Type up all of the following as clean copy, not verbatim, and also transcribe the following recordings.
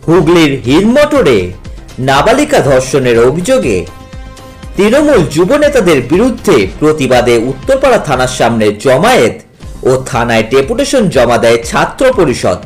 হুগলির হিন্দমোটরে নাবালিকা ধর্ষণের অভিযোগে তৃণমূল যুব নেতাদের বিরুদ্ধে প্রতিবাদে উত্তরপাড়া থানার সামনে জমায়েত ও থানায় ডেপুটেশন জমা দেয় ছাত্র পরিষদ।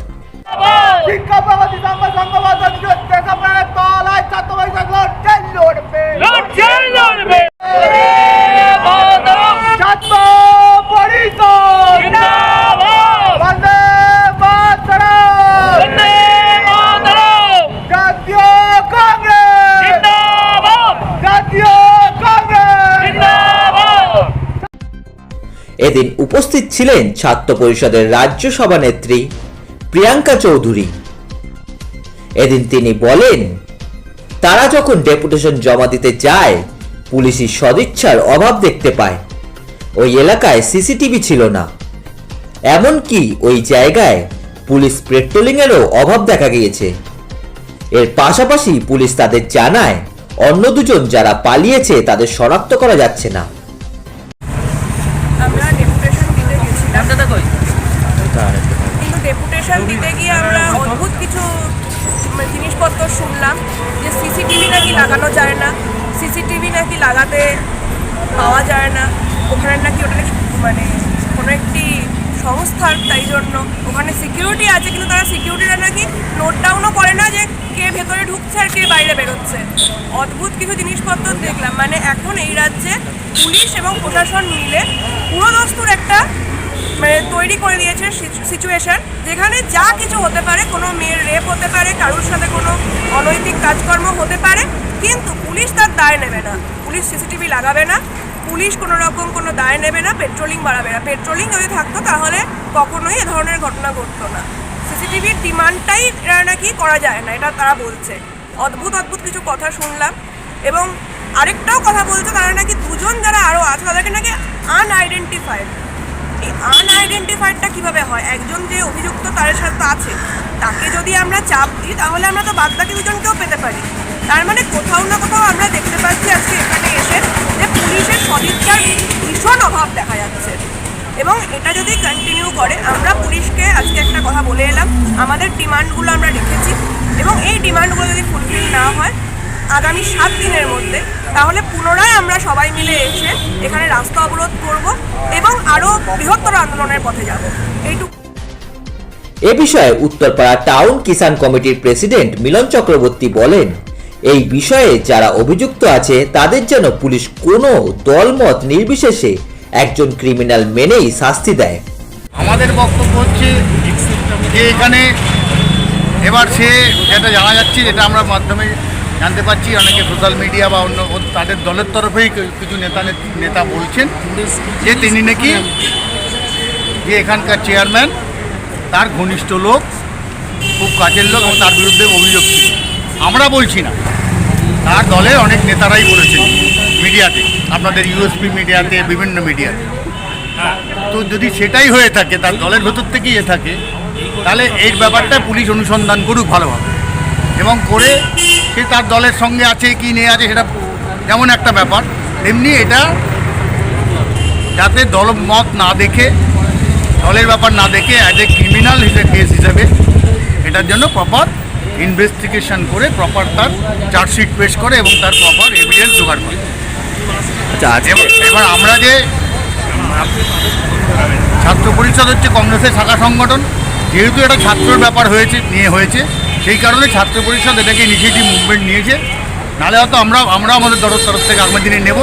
এদিন উপস্থিত ছিলেন ছাত্র পরিষদের রাজ্য সভানেত্রী প্রিয়াঙ্কা চৌধুরী। এদিন তিনি বলেন, তারা যখন ডেপুটেশন জমা দিতে যায় পুলিশি সদিচ্ছার অভাব দেখতে পায়। ওই এলাকায় সিসিটিভি ছিল না, এমনকি ওই জায়গায় পুলিশ পেট্রোলিংয়েরও অভাব দেখা গিয়েছে। এর পাশাপাশি পুলিশ তাদের জানায় অন্য দুজন যারা পালিয়েছে তাদের শনাক্ত করা যাচ্ছে না। আমরা ডেপুটেশন দিতে গেছিলাম, কিন্তু ডেপুটেশন দিতে গিয়ে আমরা অদ্ভুত কিছু জিনিসপত্র শুনলাম যে সিসিটিভি নাকি লাগানো যায় না, সিসিটিভি নাকি লাগাতে পাওয়া যায় না, ওখানে নাকি ওটা নাকি কোনো একটি সংস্থার, তাই জন্য ওখানে সিকিউরিটি আছে, কিন্তু তারা সিকিউরিটিরা নাকি নোট ডাউনও করে না যে কে ভেতরে ঢুকছে আর কে বাইরে বেরোচ্ছে। অদ্ভুত কিছু জিনিসপত্র দেখলাম। এখন এই রাজ্যে পুলিশ এবং প্রশাসন মিলে পুরোদস্তুর একটা তৈরি করে দিয়েছে সিচুয়েশন, যেখানে যা কিছু হতে পারে, কোনো মেয়ের রেপ হতে পারে, কারোর সাথে কোনো অনৈতিক কাজকর্ম হতে পারে, কিন্তু পুলিশ তার দায় নেবে না, পুলিশ সিসিটিভি লাগাবে না, পুলিশ কোনো রকম কোনো দায় নেবে না, পেট্রোলিং বাড়াবে না। পেট্রোলিং যদি থাকতো তাহলে কখনোই এ ধরনের ঘটনা ঘটতো না। সিসিটিভির ডিমান্ডটাই নাকি করা যায় না, এটা তারা বলছে। অদ্ভুত কিছু কথা শুনলাম। এবং আরেকটাও কথা বলছে, তারা নাকি দুজন যারা আরও আছে তাদেরকে নাকি আনআইডেন্টিফাইড। এই আনআইডেন্টিফাইডটা কীভাবে হয়? একজন যে অভিযুক্ত তার সাথে আছে, তাকে যদি আমরা চাপ দিই তাহলে আমরা তো বাদবাকি দুজনকেও পেতে পারি। তার মানে কোথাও না কোথাও আমরা দেখতে পাচ্ছি আজকে এখানে এসে যে পুলিশের সদিচ্ছার ভীষণ অভাব দেখা যাচ্ছে। এবং এটা যদি কন্টিনিউ করে, আমরা পুলিশকে আজকে একটা কথা বলে এলাম, আমাদের ডিমান্ডগুলো আমরা রেখেছি, এবং এই ডিমান্ডগুলো যদি ফুলফিল না হয় আগামী 7 দিনের মধ্যে, তাহলে পুনরায় আমরা সবাই মিলে এসে এখানে রাস্তা অবরোধ করব এবং আরও বৃহত্তর আন্দোলনের পথে যাব। এইটুকু। এ বিষয়ে উত্তরপাড়া টাউন কিষাণ কমিটির প্রেসিডেন্ট মিলন চক্রবর্তী বলেন, এই বিষয়ে যারা অভিযুক্ত আছে তাদের যেন পুলিশ কোনো দলমত নির্বিশেষে একজন ক্রিমিনাল মেনেই শাস্তি দেয়। আমাদের বক্তব্য হচ্ছে যে এখানে এবার সে যেটা জানা যাচ্ছে, যেটা আমরা মাধ্যমে জানতে পারছি, অনেকে সোশ্যাল মিডিয়া বা অন্য তাদের দলের তরফেই কিছু নেতা বলছেন যে তিনি নাকি যে এখানকার চেয়ারম্যান তার ঘনিষ্ঠ লোক, খুব কাছের লোক, এবং তার বিরুদ্ধে অভিযোগ ছিল। আমরা বলছি না, তার দলের অনেক নেতারাই বলেছেন মিডিয়াতে, আপনাদের ইউএসপি মিডিয়াতে, বিভিন্ন মিডিয়াতে। তো যদি সেটাই হয়ে থাকে, তার দলের ভেতর থেকেই থাকে, তাহলে এই ব্যাপারটা পুলিশ অনুসন্ধান করুক ভালোভাবে, এবং করে সে তার দলের সঙ্গে আছে কি নেই আছে সেটা যেমন একটা ব্যাপার, তেমনি এটা যাতে দলমত না দেখে, দলের ব্যাপার না দেখে অ্যাজ এ ক্রিমিনাল কেস হিসেবে এটার জন্য প্রপার ইনভেস্টিগেশন করে প্রপার তার চার্জশিট পেশ করে এবং তার প্রপার এভিডেন্স জোগাড় করে। এবার আমরা যে ছাত্র পরিষদ হচ্ছে কংগ্রেসের শাখা সংগঠন, যেহেতু এটা ছাত্রের ব্যাপার হয়েছে, সেই কারণে ছাত্র পরিষদ এটাকে ইনিশিয়েটিভ মুভমেন্ট নিয়েছে। নাহলে হয়তো আমরা আমাদের তরফ থেকে আগামী দিনে নেব,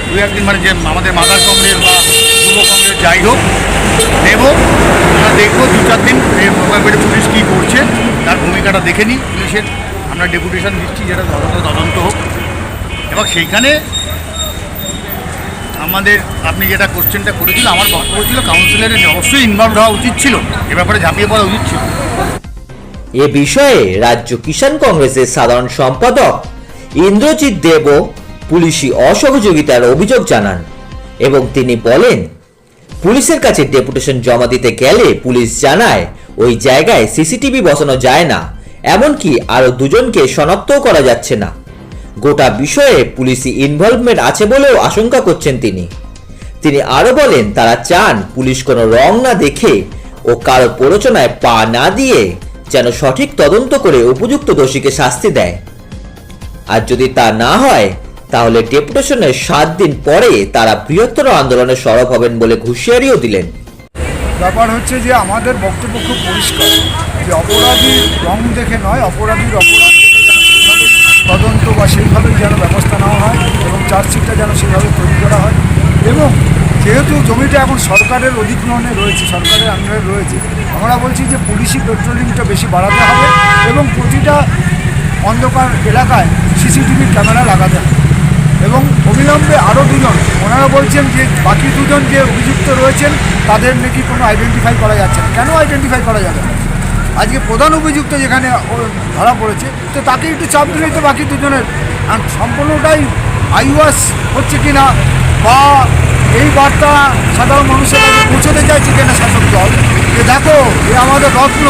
2-1 দিন যে আমাদের মাদার কংগ্রেস বা যুব কংগ্রেস যাই হোক নেব, আমরা দেখবো 2-4 দিন পুলিশ কী করছে তার ভূমিকাটা দেখে নিই পুলিশের। আমরা ডেপুটেশন দিচ্ছি যেটা তদন্ত হোক, এবং সেইখানে আমাদের আপনি যেটা কোশ্চেনটা করেছিল, আমার বক্তব্য ছিল কাউন্সিলরের অবশ্যই ইনভলভ হওয়া উচিত ছিল, এ ব্যাপারে ঝাঁপিয়ে পড়া উচিত ছিল। এ বিষয়ে রাজ্য কিষাণ কংগ্রেসের সাধারণ সম্পাদক ইন্দ্রজিৎ দেবও পুলিশি অসহযোগিতার অভিযোগ জানান এবং তিনি বলেন, পুলিশের কাছে ডেপুটেশন জমা দিতে গেলে পুলিশ জানায় ওই জায়গায় সিসিটিভি বসানো যায় না, এমনকি আরো দুজনকে শনাক্তও করা যাচ্ছে না। গোটা বিষয়ে পুলিশি ইনভলভমেন্ট আছে বলেও আশঙ্কা করছেন তিনি আরো বলেন, তারা চান পুলিশ কোনো রং না দেখে ও কারো প্ররোচনায় পা না দিয়ে যেন সঠিক তদন্ত করে উপযুক্ত দোষীকে শাস্তি দেয়। আর যদি তা না হয় তাহলে ডেপুটেশনের 7 দিন পরে তারা বৃহত্তর আন্দোলনে সরব হবেন বলে হুঁশিয়ারিও দিলেন। ব্যাপার হচ্ছে যে আমাদের বক্তব্য খুব পরিষ্কার যে অপরাধীর রং দেখে নয়, অপরাধীর অপরাধ দেখে যেন সেইভাবে তদন্ত বা সেইভাবেই যেন ব্যবস্থা নেওয়া হয় এবং চার্জশিটটা যেন সেইভাবে তৈরি করা হয়। এবং যেহেতু জমিটা এখন সরকারের অধিগ্রহণে রয়েছে, সরকারের আন্ডারে রয়েছে, আমরা বলছি যে পুলিশি পেট্রোলিংটা বেশি বাড়াতে হবে এবং প্রতিটা অন্ধকার এলাকায় সিসিটিভি ক্যামেরা লাগাতে হবে এবং অবিলম্বে আরও দুজন, ওনারা বলছেন যে বাকি দুজন যে অভিযুক্ত রয়েছেন তাদের নাকি কোনো আইডেন্টিফাই করা যাচ্ছে না। কেন আইডেন্টিফাই করা যাবে না? আজকে প্রধান অভিযুক্ত যেখানে ধরা পড়েছে তো তাকে একটু চাপ দিলেই তো বাকি দুজনের সম্পূর্ণটাই আইওয়াস হচ্ছে কি না, বা এই বার্তা সাধারণ মানুষের কাছে পৌঁছতে চাইছে কিনা শাসক দল যে দেখো এ আমাদের রত্ন,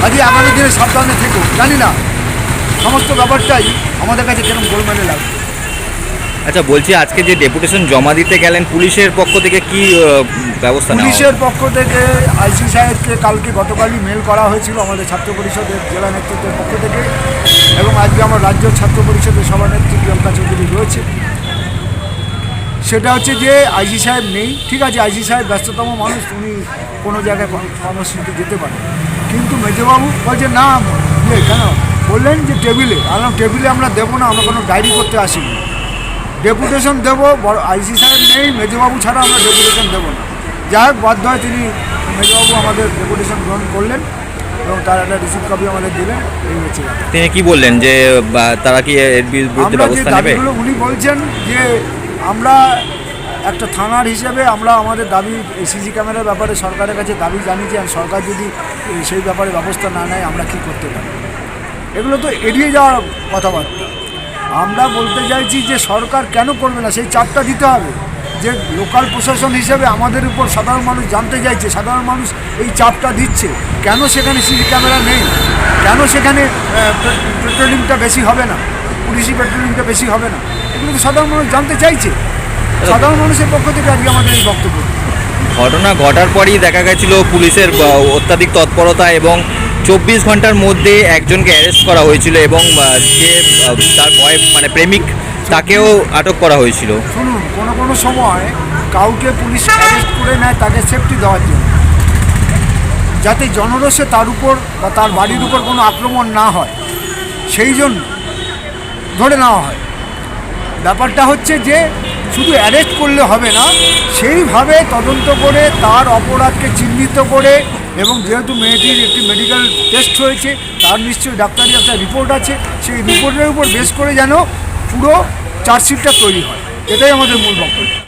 আজকে আগামী দিনে সাবধানে থেকো। জানি না, সমস্ত ব্যাপারটাই আমাদের কাছে কেরম গোলমেলে লাগবে। আচ্ছা, বলছি আজকে যে ডেপুটেশন জমা দিতে গেলেন পুলিশের পক্ষ থেকে কি ব্যবস্থা নেওয়া পুলিশের পক্ষ থেকে আইসি সাহেবকে গতকালই মেল করা হয়েছিল আমাদের ছাত্র পরিষদের জেলা নেতৃত্বের পক্ষ থেকে, এবং আজকে আমার রাজ্য ছাত্র পরিষদের সভানেত্রী প্রিয়াঙ্কা চৌধুরী রয়েছে। সেটা হচ্ছে যে আইসি সাহেব নেই, ঠিক আছে, আইসি সাহেব ব্যস্ততম মানুষ, উনি কোনো জায়গায় কর্মসূচিতে যেতে পারেন, কিন্তু মেজবাবু বলছে না কেন বললেন যে টেবিলে, টেবিলে আমরা দেবো না, আমরা কোনো ডায়েরি করতে আসিনি, ডেপুটেশন দেবো, আইসি সাহেব নেই, মেজবাবু ছাড়া আমরা ডেপুটেশন দেবো না। যাই হোক, বাধ্য হয় তিনি মেজবাবু আমাদের ডেপুটেশন গ্রহণ করলেন এবং তার একটা রিসিপ্ট কপি আমাদের দিলেন। এই হচ্ছে তিনি কি বললেন যে তারা কি এর বিরুদ্ধে আমরা যে ব্যবস্থা নেবে? দাবিগুলো উনি বলছেন যে আমরা একটা থানার হিসেবে আমরা আমাদের দাবি সিসি ক্যামেরার ব্যাপারে সরকারের কাছে দাবি জানিয়েছি, আর সরকার যদি সেই ব্যাপারে ব্যবস্থা না নেয় আমরা কী করতে পারি। এগুলো তো এড়িয়ে যাওয়ার কথাবার্তা। আমরা বলতে চাইছি যে সরকার কেন করবে না, সেই চাপটা দিতে হবে। যে লোকাল প্রশাসন হিসেবে আমাদের উপর সাধারণ মানুষ জানতে চাইছে, সাধারণ মানুষ এই চাপটা দিচ্ছে, কেন সেখানে সিসি ক্যামেরা নেই, কেন সেখানে পেট্রোলিংটা বেশি হবে না, পুলিশি পেট্রোলিংটা বেশি হবে না, এগুলো তো সাধারণ মানুষ জানতে চাইছে। সাধারণ মানুষের পক্ষ থেকে আজকে আমাদের এই বক্তব্য। ঘটনা ঘটার পরই দেখা গেছিল পুলিশের অত্যাধিক তৎপরতা এবং 24 ঘন্টার মধ্যে একজনকে অ্যারেস্ট করা হয়েছিল এবং যে তার মানে প্রেমিক তাকেও আটক করা হয়েছিল। শুনুন, কোনো সময় কাউকে পুলিশ অ্যারেস্ট করে নেয় তাকে সেফটি দেওয়ার জন্য, যাতে জনরোষে তার উপর বা তার বাড়ির উপর কোনো আক্রমণ না হয়, সেই জন্য ধরে নেওয়া হয়। ব্যাপারটা হচ্ছে যে শুধু অ্যারেস্ট করলে হবে না, সেইভাবে তদন্ত করে তার অপরাধকে চিহ্নিত করে, এবং যেহেতু মেয়েটির একটি মেডিকেল টেস্ট হয়েছে, তার নিশ্চয়ই ডাক্তারি একটা রিপোর্ট আছে, সেই রিপোর্টের উপর বেস করে যেন পুরো চার্জশিটটা তৈরি হয়, এটাই আমাদের মূল বক্তব্য।